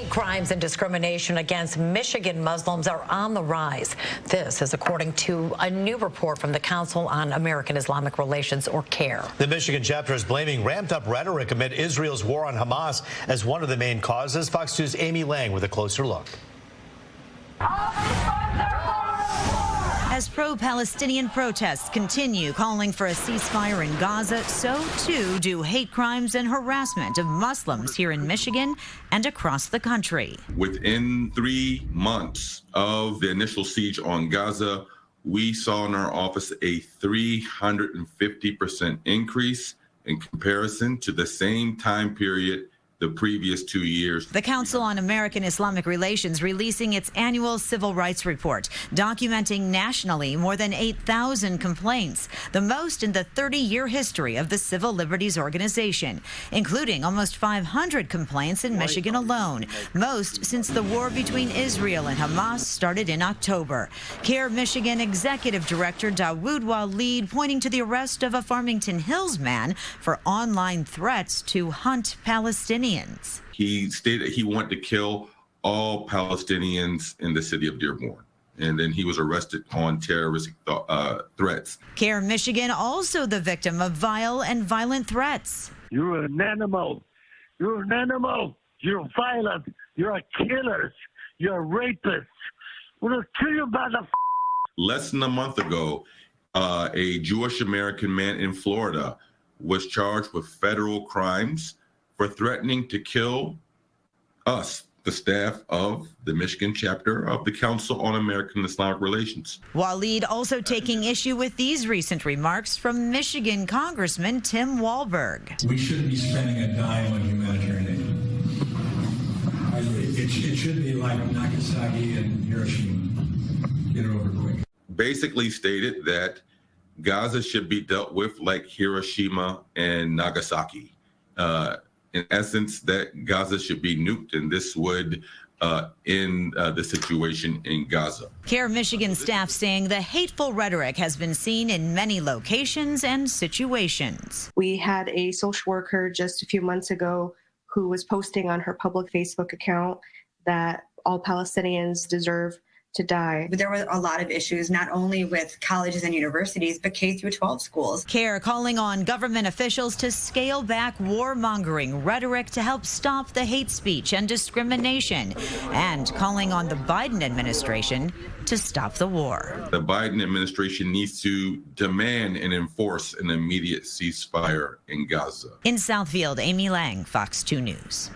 Hate crimes and discrimination against Michigan Muslims are on the rise. This is according to a new report from the Council on American Islamic Relations, or CAIR. The Michigan chapter is blaming ramped-up rhetoric amid Israel's war on Hamas as one of the main causes. Fox News' Amy Lang with a closer look. As pro-Palestinian protests continue calling for a ceasefire in Gaza, so too do hate crimes and harassment of Muslims here in Michigan and across the country. Within 3 months of the initial siege on Gaza, we saw in our office a 350% increase in comparison to the same time period the previous 2 years. The Council on American Islamic Relations releasing its annual civil rights report, documenting nationally more than 8,000 complaints, the most in the 30-year history of the Civil Liberties Organization, including almost 500 complaints in Michigan alone, most since the war between Israel and Hamas started in October. CAIR Michigan Executive Director Dawood Waleed pointing to the arrest of a Farmington Hills man for online threats to hunt Palestinians. He stated he wanted to kill all Palestinians in the city of Dearborn, and then he was arrested on terroristic threats. CAIR Michigan also the victim of vile and violent threats. You're an animal. You're an animal. You're violent. You're a killer. You're a rapist. We're going to kill you by the Less than a month ago, a Jewish American man in Florida was charged with federal crimes for threatening to kill us, the staff of the Michigan chapter of the Council on American Islamic Relations. Waleed also taking issue with these recent remarks from Michigan Congressman Tim Walberg. We shouldn't be spending a dime on humanitarian aid. It should be like Nagasaki and Hiroshima. Get it over quick. Basically stated that Gaza should be dealt with like Hiroshima and Nagasaki. In essence, that Gaza should be nuked, and this would end the situation in Gaza. CAIR Michigan staff saying the hateful rhetoric has been seen in many locations and situations. We had a social worker just a few months ago who was posting on her public Facebook account that all Palestinians deserve to die. But there were a lot of issues, not only with colleges and universities, but K through 12 schools. CAIR calling on government officials to scale back warmongering rhetoric to help stop the hate speech and discrimination, and calling on the Biden administration to stop the war. The Biden administration needs to demand and enforce an immediate ceasefire in Gaza. In Southfield, Amy Lang, Fox 2 News.